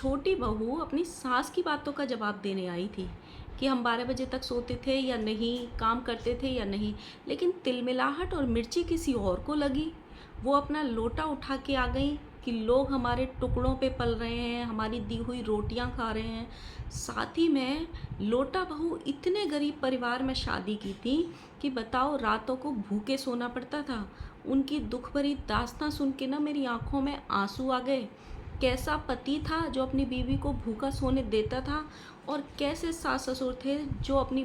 छोटी बहू अपनी सास की बातों का जवाब देने आई थी कि हम 12 बजे तक सोते थे या नहीं, काम करते थे या नहीं, लेकिन तिलमिलाहट और मिर्ची किसी और को लगी। वो अपना लोटा उठा के आ गई कि लोग हमारे टुकड़ों पे पल रहे हैं, हमारी दी हुई रोटियां खा रहे हैं। साथ ही में लोटा बहू इतने गरीब परिवार में शादी की थी कि बताओ, रातों को भूखे सोना पड़ता था। उनकी दुख भरी दास्तां सुन के ना मेरी आंखों में आंसू आ गए। कैसा पति था जो अपनी बीवी को भूखा सोने देता था, और कैसे सास ससुर थे जो अपनी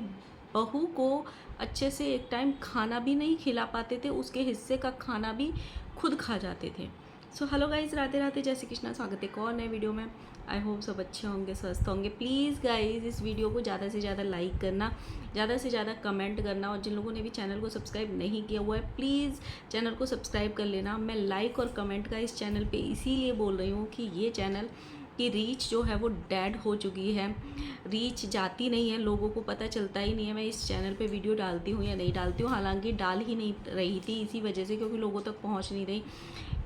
बहू को अच्छे से एक टाइम खाना भी नहीं खिला पाते थे, उसके हिस्से का खाना भी खुद खा जाते थे। So hello guys, Radhe Radhe, जय श्री कृष्णा। स्वागत है एक और नए वीडियो में। आई होप सब अच्छे होंगे, स्वस्थ होंगे। प्लीज़ गाइज, इस वीडियो को ज़्यादा से ज़्यादा लाइक करना, ज़्यादा से ज़्यादा कमेंट करना, और जिन लोगों ने भी चैनल को सब्सक्राइब नहीं किया हुआ है प्लीज़ चैनल को सब्सक्राइब कर लेना। मैं लाइक और कमेंट का इस चैनल पे इसीलिए बोल रही हूँ कि ये चैनल की रीच जो है वो डेड हो चुकी है। रीच जाती नहीं है, लोगों को पता चलता ही नहीं है मैं इस चैनल पे वीडियो डालती हूँ या नहीं डालती हूँ। हालांकि डाल ही नहीं रही थी इसी वजह से, क्योंकि लोगों तक पहुँच नहीं रही।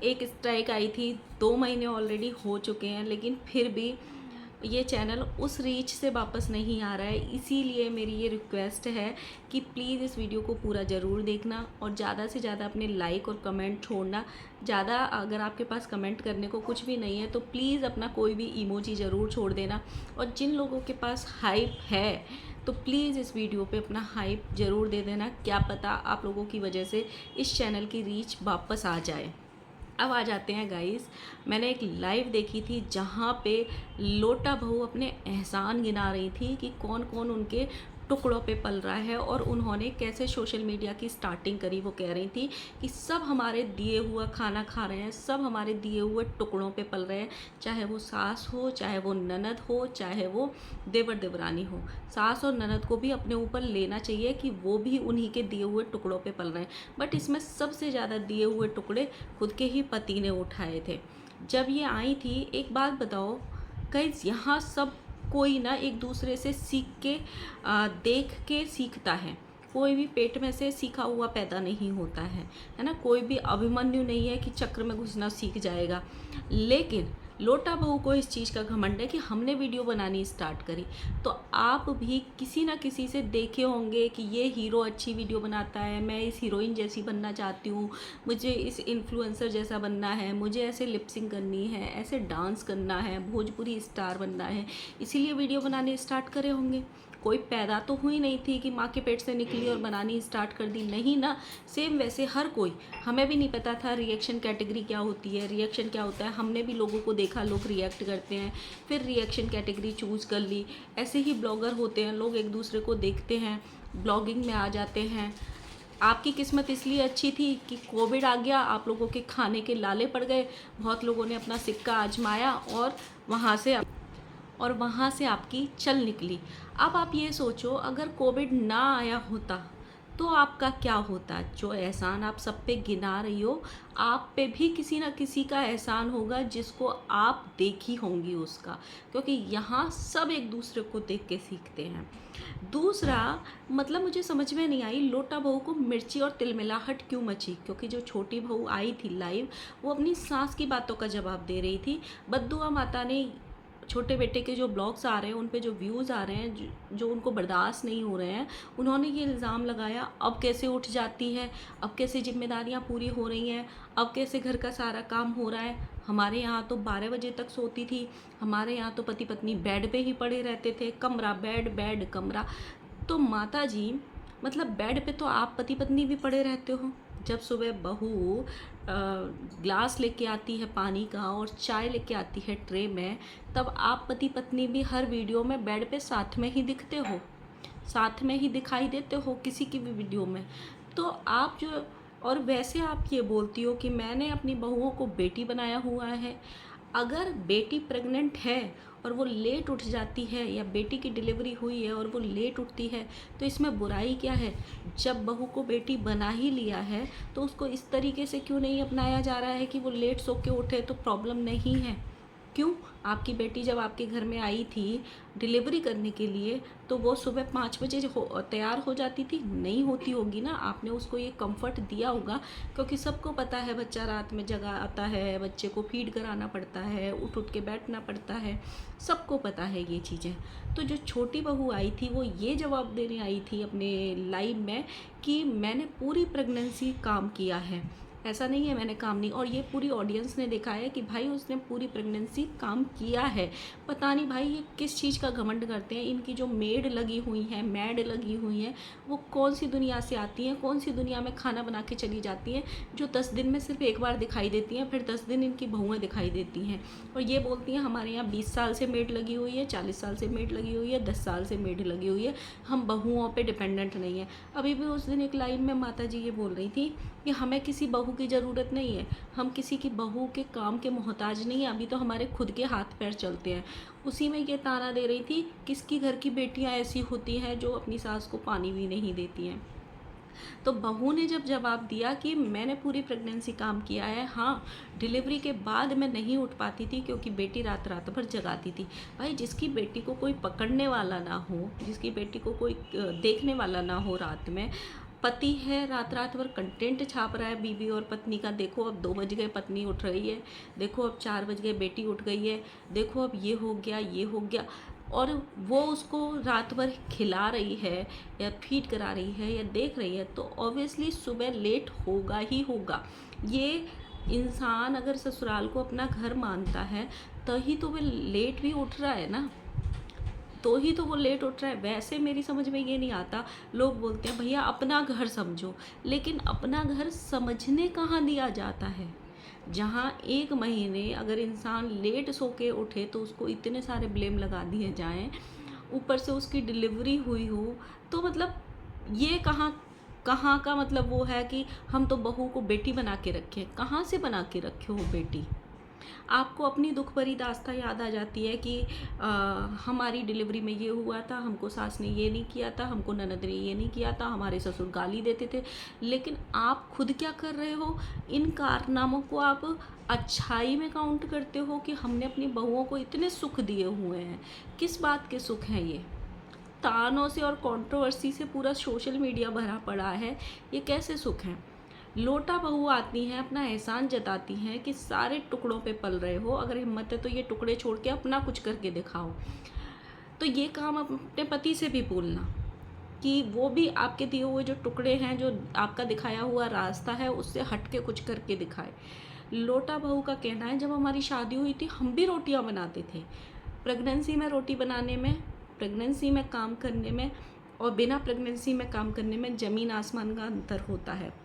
एक स्ट्राइक आई थी, 2 महीने ऑलरेडी हो चुके हैं, लेकिन फिर भी ये चैनल उस रीच से वापस नहीं आ रहा है। इसीलिए मेरी ये रिक्वेस्ट है कि प्लीज़ इस वीडियो को पूरा ज़रूर देखना और ज़्यादा से ज़्यादा अपने लाइक और कमेंट छोड़ना। ज़्यादा अगर आपके पास कमेंट करने को कुछ भी नहीं है तो प्लीज़ अपना कोई भी इमोजी ज़रूर छोड़ देना। और जिन लोगों के पास हाइप है तो प्लीज़ इस वीडियो पे अपना हाइप ज़रूर दे देना। क्या पता आप लोगों की वजह से इस चैनल की रीच वापस आ जाए। अब आ जाते हैं गाइस, मैंने एक लाइव देखी थी जहाँ पे लोटा बहू अपने एहसान गिना रही थी कि कौन कौन उनके टुकड़ों पे पल रहा है, और उन्होंने कैसे सोशल मीडिया की स्टार्टिंग करी। वो कह रही थी कि सब हमारे दिए हुआ खाना खा रहे हैं, सब हमारे दिए हुए टुकड़ों पे पल रहे हैं, चाहे वो सास हो, चाहे वो ननद हो, चाहे वो देवर देवरानी हो। सास और ननद को भी अपने ऊपर लेना चाहिए कि वो भी उन्हीं के दिए हुए टुकड़ों पे पल रहे हैं। बट इसमें सबसे ज़्यादा दिए हुए टुकड़े खुद के ही पति ने उठाए थे। जब ये आई थी, एक बात बताओ गाइस, यहाँ सब कोई ना एक दूसरे से सीख के देख के सीखता है। कोई भी पेट में से सीखा हुआ पैदा नहीं होता है ना। कोई भी अभिमन्यु नहीं है कि चक्र में घुसना सीख जाएगा। लेकिन लोटा बहू को इस चीज़ का घमंड है कि हमने वीडियो बनानी स्टार्ट करी, तो आप भी किसी ना किसी से देखे होंगे कि ये हीरो अच्छी वीडियो बनाता है, मैं इस हीरोइन जैसी बनना चाहती हूँ, मुझे इस इन्फ्लुएंसर जैसा बनना है, मुझे ऐसे लिपसिंग करनी है, ऐसे डांस करना है, भोजपुरी स्टार बनना है, इसीलिए वीडियो बनाने स्टार्ट करे होंगे। कोई पैदा तो हुई नहीं थी कि माँ के पेट से निकली और बनानी स्टार्ट कर दी, नहीं ना। सेम वैसे हर कोई, हमें भी नहीं पता था रिएक्शन कैटेगरी क्या होती है, रिएक्शन क्या होता है। हमने भी लोगों को देखा, लोग रिएक्ट करते हैं, फिर रिएक्शन कैटेगरी चूज़ कर ली। ऐसे ही ब्लॉगर होते हैं, लोग एक दूसरे को देखते हैं, ब्लॉगिंग में आ जाते हैं। आपकी किस्मत इसलिए अच्छी थी कि कोविड आ गया, आप लोगों के खाने के लाले पड़ गए, बहुत लोगों ने अपना सिक्का आजमाया और वहाँ से आपकी चल निकली। अब आप ये सोचो, अगर कोविड ना आया होता तो आपका क्या होता। जो एहसान आप सब पे गिना रही हो, आप पे भी किसी ना किसी का एहसान होगा जिसको आप देखी होंगी उसका, क्योंकि यहाँ सब एक दूसरे को देख के सीखते हैं। दूसरा मतलब मुझे समझ में नहीं आई लोटा बहू को मिर्ची और तिलमिलाहट क्यों मची, क्योंकि जो छोटी बहू आई थी लाइव, वो अपनी सास की बातों का जवाब दे रही थी। बद्दुआ माता ने छोटे बेटे के जो ब्लॉग्स आ रहे हैं, उन पे जो व्यूज़ आ रहे हैं, जो उनको बर्दाश्त नहीं हो रहे हैं, उन्होंने ये इल्ज़ाम लगाया अब कैसे उठ जाती है, अब कैसे जिम्मेदारियां पूरी हो रही हैं, अब कैसे घर का सारा काम हो रहा है। हमारे यहाँ तो 12 बजे तक सोती थी, हमारे यहाँ तो पति पत्नी बेड पे ही पड़े रहते थे, कमरा बेड, बेड कमरा। तो माता जी, मतलब बेड पे तो आप पति पत्नी भी पड़े रहते हो। जब सुबह बहू ग्लास लेके आती है पानी का और चाय लेके आती है ट्रे में, तब आप पति पत्नी भी हर वीडियो में बेड पे साथ में ही दिखते हो, साथ में ही दिखाई देते हो किसी की भी वीडियो में। तो आप जो, और वैसे आप ये बोलती हो कि मैंने अपनी बहुओं को बेटी बनाया हुआ है। अगर बेटी प्रेग्नेंट है और वो लेट उठ जाती है, या बेटी की डिलीवरी हुई है और वो लेट उठती है, तो इसमें बुराई क्या है। जब बहू को बेटी बना ही लिया है तो उसको इस तरीके से क्यों नहीं अपनाया जा रहा है कि वो लेट सो के उठे तो प्रॉब्लम नहीं है। क्यों? आपकी बेटी जब आपके घर में आई थी डिलीवरी करने के लिए, तो वो सुबह 5 बजे तैयार हो जाती थी? नहीं होती होगी ना। आपने उसको ये कंफर्ट दिया होगा, क्योंकि सबको पता है बच्चा रात में जगा आता है, बच्चे को फीड कराना पड़ता है, उठ उठ के बैठना पड़ता है, सबको पता है ये चीज़ें। तो जो छोटी बहू आई थी वो ये जवाब देने आई थी अपने लाइव में कि मैंने पूरी प्रेगनेंसी काम किया है। ऐसा नहीं है मैंने काम नहीं, और ये पूरी ऑडियंस ने देखा है कि भाई उसने पूरी प्रेगनेंसी काम किया है। पता नहीं भाई ये किस चीज़ का घमंड करते हैं। इनकी जो मेड लगी हुई हैं, मैड लगी हुई हैं, वो कौन सी दुनिया से आती हैं, कौन सी दुनिया में खाना बना के चली जाती हैं, जो 10 दिन में सिर्फ एक बार दिखाई देती हैं, फिर 10 दिन इनकी बहुएँ दिखाई देती हैं और ये बोलती हैं हमारे यहाँ 20 साल से मेड लगी हुई है, 40 साल से मेड लगी हुई है, 10 साल से मेड लगी हुई है, हम बहुओं पे डिपेंडेंट नहीं है। अभी भी उस दिन एक लाइव में माता जी ये बोल रही थी कि हमें किसी बहू की ज़रूरत नहीं है, हम किसी की बहू के काम के मोहताज नहीं हैं, अभी तो हमारे खुद के हाथ पैर चलते हैं। उसी में ये ताना दे रही थी किसकी घर की बेटियां ऐसी होती हैं जो अपनी सास को पानी भी नहीं देती हैं। तो बहू ने जब जवाब दिया कि मैंने पूरी प्रेगनेंसी काम किया है, हाँ डिलीवरी के बाद मैं नहीं उठ पाती थी क्योंकि बेटी रात रात भर जगाती थी। भाई जिसकी बेटी को कोई पकड़ने वाला ना हो, जिसकी बेटी को कोई देखने वाला ना हो रात में, पति है रात रात भर कंटेंट छाप रहा है बीवी और पत्नी का, देखो अब 2 बज गए पत्नी उठ रही है, देखो अब 4 बज गए बेटी उठ गई है, देखो अब ये हो गया ये हो गया, और वो उसको रात भर खिला रही है या फीड करा रही है या देख रही है, तो ऑब्वियसली सुबह लेट होगा ही होगा। ये इंसान अगर ससुराल को अपना घर मानता है तो ही तो वो लेट भी उठ रहा है ना, तो ही तो वो लेट उठ रहा है। वैसे मेरी समझ में ये नहीं आता, लोग बोलते हैं भैया अपना घर समझो, लेकिन अपना घर समझने कहाँ दिया जाता है। जहाँ 1 महीने अगर इंसान लेट सो के उठे तो उसको इतने सारे ब्लेम लगा दिए जाएं, ऊपर से उसकी डिलीवरी हुई हो, तो मतलब ये कहाँ कहाँ का मतलब वो है कि हम तो बहू को बेटी बना के रखें। कहाँ से बना के रखे हो बेटी? आपको अपनी दुख भरी दास्तां याद आ जाती है कि हमारी डिलीवरी में ये हुआ था, हमको सास ने ये नहीं किया था, हमको ननद ने ये नहीं किया था, हमारे ससुर गाली देते थे। लेकिन आप खुद क्या कर रहे हो? इन कारनामों को आप अच्छाई में काउंट करते हो कि हमने अपनी बहुओं को इतने सुख दिए हुए हैं। किस बात के सुख हैं ये? तानों से और कंट्रोवर्सी से पूरा सोशल मीडिया भरा पड़ा है, ये कैसे सुख हैं? लोटा बहू आती हैं, अपना एहसान जताती हैं कि सारे टुकड़ों पे पल रहे हो, अगर हिम्मत है तो ये टुकड़े छोड़ के अपना कुछ करके दिखाओ। तो ये काम अपने पति से भी बोलना कि वो भी आपके दिए हुए जो टुकड़े हैं, जो आपका दिखाया हुआ रास्ता है, उससे हट के कुछ करके दिखाए। लोटा बहू का कहना है जब हमारी शादी हुई थी हम भी रोटियां बनाते थे। प्रेगनेंसी में रोटी बनाने में, प्रेगनेंसी में काम करने में और बिना प्रेगनेंसी में काम करने में ज़मीन आसमान का अंतर होता है।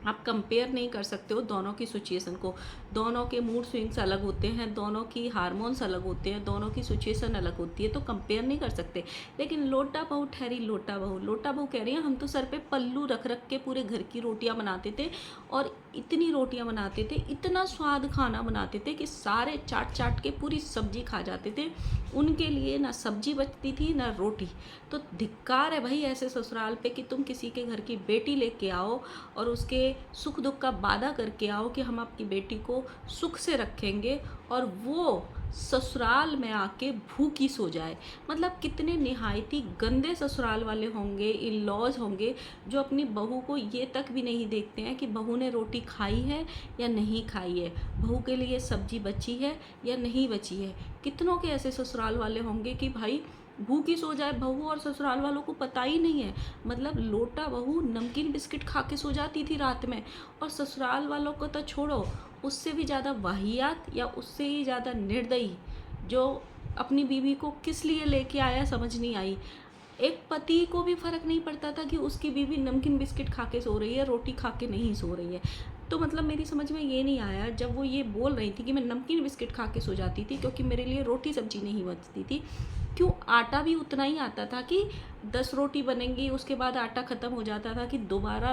आप कंपेयर नहीं कर सकते हो दोनों की सिचुएशन को। दोनों के मूड स्विंग्स अलग होते हैं, दोनों की हार्मोन्स अलग होते हैं, दोनों की सिचुएशन अलग होती है, तो कंपेयर नहीं कर सकते। लेकिन लोटा बहू ठहरी लोटा बहू। लोटा बहू कह रही है हम तो सर पे पल्लू रख रख के पूरे घर की रोटियां बनाते थे, और इतनी रोटियां बनाते थे, इतना स्वाद खाना बनाते थे कि सारे चाट चाट के पूरी सब्जी खा जाते थे। उनके लिए ना सब्जी बचती थी ना रोटी। तो धिक्कार है भाई ऐसे ससुराल पे कि तुम किसी के घर की बेटी लेके आओ और उसके सुख दुख का वादा करके आओ कि हम आपकी बेटी को सुख से रखेंगे, और वो ससुराल में आके भूखी सो जाए। मतलब कितने निहायती गंदे ससुराल वाले होंगे, इन लॉज होंगे, जो अपनी बहू को ये तक भी नहीं देखते हैं कि बहू ने रोटी खाई है या नहीं खाई है, बहू के लिए सब्जी बची है या नहीं बची है। कितनों के ऐसे ससुराल वाले होंगे कि भाई भूखी सो जाए बहू और ससुराल वालों को पता ही नहीं है। मतलब लोटा बहू नमकीन बिस्किट खा के सो जाती थी रात में, और ससुराल वालों को तो छोड़ो, उससे भी ज़्यादा वाहियात या उससे ही ज़्यादा निर्दयी जो अपनी बीवी को किस लिए लेके आया समझ नहीं आई। एक पति को भी फ़र्क नहीं पड़ता था कि उसकी बीवी नमकीन बिस्किट खा के सो रही है, रोटी खा के नहीं सो रही है। तो मतलब मेरी समझ में ये नहीं आया जब वो ये बोल रही थी कि मैं नमकीन बिस्किट खा के सो जाती थी क्योंकि मेरे लिए रोटी सब्जी नहीं बचती थी। क्यों? आटा भी उतना ही आता था कि 10 रोटी बनेंगी, उसके बाद आटा ख़त्म हो जाता था कि दोबारा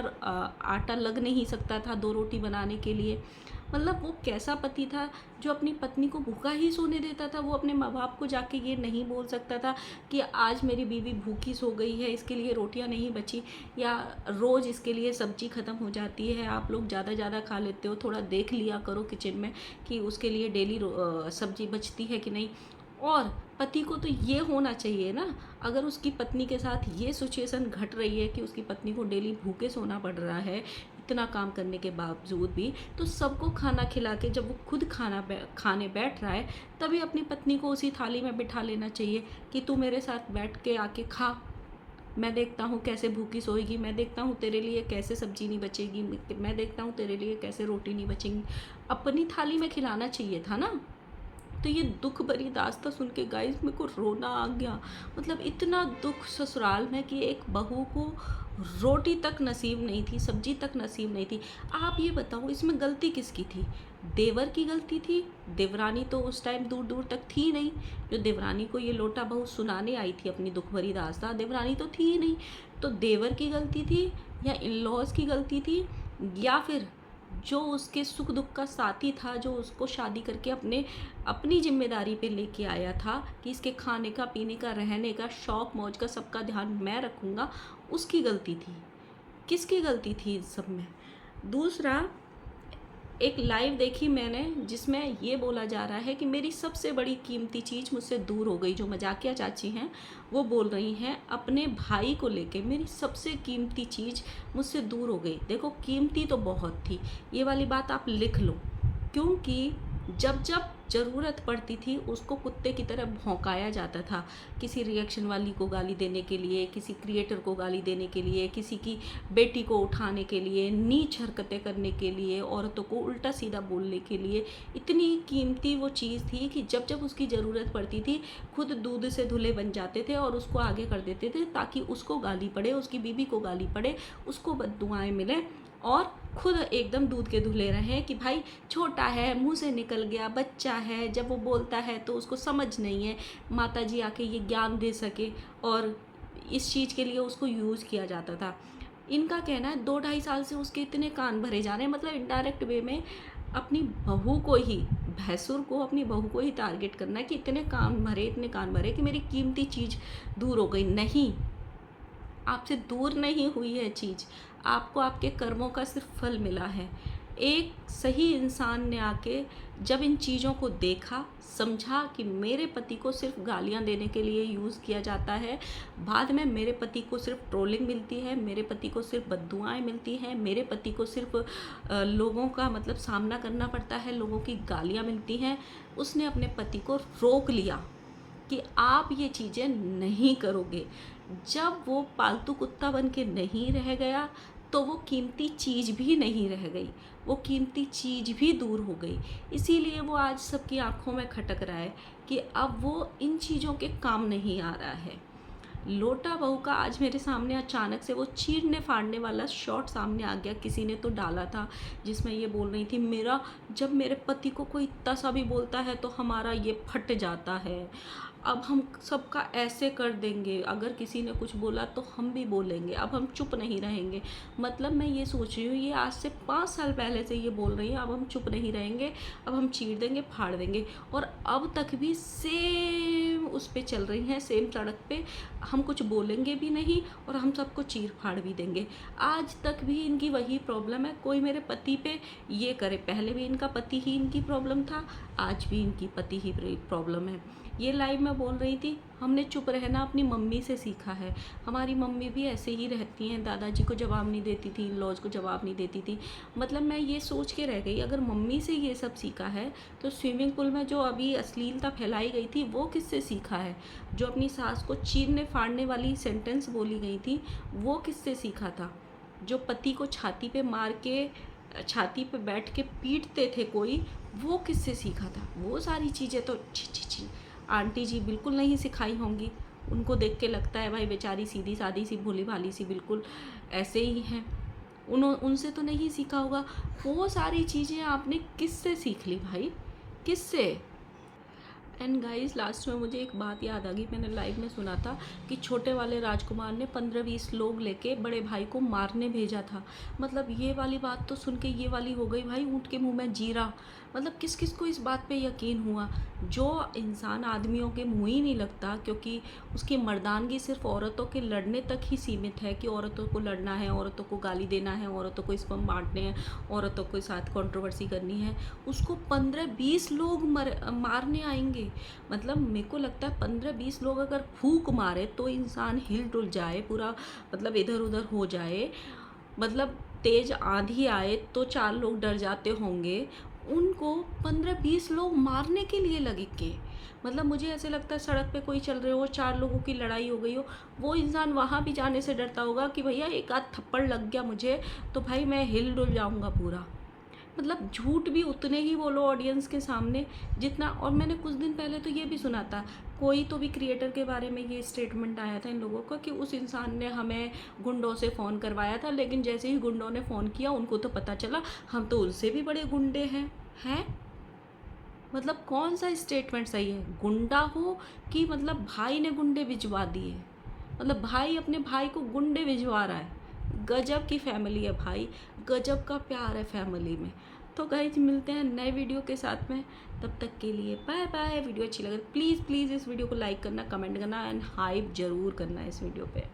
आटा लग नहीं सकता था 2 रोटी बनाने के लिए। मतलब वो कैसा पति था जो अपनी पत्नी को भूखा ही सोने देता था। वो अपने माँ बाप को जाके ये नहीं बोल सकता था कि आज मेरी बीवी भूखी सो गई है, इसके लिए रोटियां नहीं बची, या रोज़ इसके लिए सब्जी ख़त्म हो जाती है, आप लोग ज़्यादा खा लेते हो, थोड़ा देख लिया करो किचन में कि उसके लिए डेली सब्जी बचती है कि नहीं। और पति को तो ये होना चाहिए ना, अगर उसकी पत्नी के साथ ये सिचुएशन घट रही है कि उसकी पत्नी को डेली भूखे सोना पड़ रहा है इतना काम करने के बावजूद भी, तो सबको खाना खिला के जब वो खुद खाने बैठ रहा है तभी अपनी पत्नी को उसी थाली में बिठा लेना चाहिए कि तू मेरे साथ बैठ के आके खा, मैं देखता हूँ कैसे भूखी सोएगी, मैं देखता हूँ तेरे लिए कैसे सब्जी नहीं बचेगी, मैं देखता हूँ तेरे लिए कैसे रोटी नहीं बचेगी। अपनी थाली में खिलाना चाहिए था ना। तो ये दुख भरी दास्तां सुन के गाइस मेरे को रोना आ गया। मतलब इतना दुख ससुराल में कि एक बहू को रोटी तक नसीब नहीं थी, सब्जी तक नसीब नहीं थी। आप ये बताओ इसमें गलती किसकी थी? देवर की गलती थी? देवरानी तो उस टाइम दूर दूर तक थी नहीं। जो देवरानी को ये लोटा बहू सुनाने आई थी अपनी दुख भरी दास्तां, देवरानी तो थी ही नहीं। तो देवर की गलती थी या इन लॉज की गलती थी, या फिर जो उसके सुख दुख का साथी था, जो उसको शादी करके अपनी जिम्मेदारी पे लेके आया था कि इसके खाने का, पीने का, रहने का, शौक मौज का सबका ध्यान मैं रखूँगा, उसकी गलती थी? किसकी गलती थी इस सब में? दूसरा, एक लाइव देखी मैंने जिसमें ये बोला जा रहा है कि मेरी सबसे बड़ी कीमती चीज़ मुझसे दूर हो गई। जो मजाकिया चाची हैं वो बोल रही हैं अपने भाई को लेके, मेरी सबसे कीमती चीज़ मुझसे दूर हो गई। देखो कीमती तो बहुत थी, ये वाली बात आप लिख लो, क्योंकि जब जब ज़रूरत पड़ती थी उसको कुत्ते की तरह भौंकाया जाता था। किसी रिएक्शन वाली को गाली देने के लिए, किसी क्रिएटर को गाली देने के लिए, किसी की बेटी को उठाने के लिए, नीच हरकतें करने के लिए, औरतों को उल्टा सीधा बोलने के लिए। इतनी कीमती वो चीज़ थी कि जब जब उसकी ज़रूरत पड़ती थी खुद दूध से धुले बन जाते थे और उसको आगे कर देते थे ताकि उसको गाली पड़े, उसकी बीवी को गाली पड़े, उसको बद्दुआएं मिलें और खुद एकदम दूध के धुले रहें कि भाई छोटा है, मुंह से निकल गया, बच्चा है, जब वो बोलता है तो उसको समझ नहीं है, माता जी आके ये ज्ञान दे सके, और इस चीज़ के लिए उसको यूज़ किया जाता था। इनका कहना है 2-2.5 साल से उसके इतने कान भरे जा रहे हैं, मतलब इनडायरेक्ट वे में अपनी बहू को ही, भैंसुर को, अपनी बहू को ही टारगेट करना है कि इतने कान भरे कि मेरी कीमती चीज़ दूर हो गई। नहीं, आपसे दूर नहीं हुई है चीज़, आपको आपके कर्मों का सिर्फ फल मिला है। एक सही इंसान ने आके जब इन चीज़ों को देखा, समझा कि मेरे पति को सिर्फ गालियाँ देने के लिए यूज़ किया जाता है, बाद में मेरे पति को सिर्फ ट्रोलिंग मिलती है, मेरे पति को सिर्फ बद्दुआएं मिलती हैं, मेरे पति को सिर्फ लोगों का मतलब सामना करना पड़ता है, लोगों की गालियाँ मिलती हैं, उसने अपने पति को रोक लिया कि आप ये चीज़ें नहीं करोगे। जब वो पालतू कुत्ता बन के नहीं रह गया तो वो कीमती चीज़ भी नहीं रह गई, वो कीमती चीज़ भी दूर हो गई। इसीलिए वो आज सबकी आंखों में खटक रहा है कि अब वो इन चीज़ों के काम नहीं आ रहा है। लोटा बहू का आज मेरे सामने अचानक से वो चीरने फाड़ने वाला शॉट सामने आ गया। किसी ने तो डाला था जिसमें ये बोल रही थी, जब मेरे पति को कोई इतना सा भी बोलता है तो हमारा ये फट जाता है, अब हम सबका ऐसे कर देंगे, अगर किसी ने कुछ बोला तो हम भी बोलेंगे, अब हम चुप नहीं रहेंगे। मतलब मैं ये सोच रही हूँ ये आज से 5 साल पहले से ये बोल रही है अब हम चुप नहीं रहेंगे, अब हम चीर देंगे, फाड़ देंगे, और अब तक भी सेम उस पे चल रही हैं, सेम सड़क पे, हम कुछ बोलेंगे भी नहीं और हम सबको चीर फाड़ भी देंगे। आज तक भी इनकी वही प्रॉब्लम है, कोई मेरे पति पे ये करे। पहले भी इनका पति ही इनकी प्रॉब्लम था, आज भी इनकी पति ही प्रॉब्लम है। ये लाइव में बोल रही थी हमने चुप रहना अपनी मम्मी से सीखा है, हमारी मम्मी भी ऐसे ही रहती हैं, दादाजी को जवाब नहीं देती थी, लॉज को जवाब नहीं देती थी। मतलब मैं ये सोच के रह गई अगर मम्मी से ये सब सीखा है तो स्विमिंग पूल में जो अभी अश्लीलता फैलाई गई थी वो किससे सीखा है? जो अपनी सास को चीरने फाड़ने वाली सेंटेंस बोली गई थी वो किससे सीखा था? जो पति को छाती पे मार के, छाती पे बैठ के पीटते थे कोई, वो किससे सीखा था? वो सारी चीज़ें तो छी छी छी आंटी जी बिल्कुल नहीं सिखाई होंगी। उनको देख के लगता है भाई बेचारी सीधी सादी सी भोली भाली सी बिल्कुल ऐसे ही हैं, उनसे तो नहीं सीखा होगा। वो सारी चीज़ें आपने किससे सीख ली भाई, किससे? एंड गाइस लास्ट में मुझे एक बात याद आ गई, मैंने लाइव में सुना था कि छोटे वाले राजकुमार ने 15-20 लोग लेके बड़े भाई को मारने भेजा था। मतलब ये वाली बात तो सुन के ये वाली हो गई भाई, ऊँट के मुंह में जीरा। मतलब किस किस को इस बात पे यकीन हुआ? जो इंसान आदमियों के मुंह ही नहीं लगता, क्योंकि उसकी मर्दानगी सिर्फ औरतों के लड़ने तक ही सीमित है कि औरतों को लड़ना है, औरतों को गाली देना है, औरतों को स्पर्म बांटने हैं, औरतों के साथ कंट्रोवर्सी करनी है, उसको 15-20 लोग मारने आएंगे। मतलब मेरे को लगता है 15-20 लोग अगर फूंक मारे तो इंसान हिल डुल जाए पूरा, मतलब इधर उधर हो जाए। मतलब तेज आंधी आए तो 4 लोग डर जाते होंगे, उनको 15-20 लोग मारने के लिए लगे के। मतलब मुझे ऐसे लगता है सड़क पे कोई चल रहे हो, 4 लोगों की लड़ाई हो गई हो, वो इंसान वहाँ भी जाने से डरता होगा कि भैया एक आध थप्पड़ लग गया मुझे तो भाई मैं हिल डुल जाऊँगा पूरा। मतलब झूठ भी उतने ही बोलो ऑडियंस के सामने जितना। और मैंने कुछ दिन पहले तो ये भी सुना था, कोई तो भी क्रिएटर के बारे में ये स्टेटमेंट आया था इन लोगों का कि उस इंसान ने हमें गुंडों से फ़ोन करवाया था, लेकिन जैसे ही गुंडों ने फ़ोन किया उनको तो पता चला हम तो उनसे भी बड़े गुंडे हैं। मतलब कौन सा स्टेटमेंट सही है? गुंडा हो कि मतलब भाई ने गुंडे भिजवा दिए, मतलब भाई अपने भाई को गुंडे भिजवा रहा है। गजब की फैमिली है भाई, गजब का प्यार है फैमिली में। तो गाइस मिलते हैं नए वीडियो के साथ में, तब तक के लिए बाय बाय। वीडियो अच्छी लगे प्लीज़ प्लीज़ इस वीडियो को लाइक करना, कमेंट करना एंड हाइप ज़रूर करना इस वीडियो पे।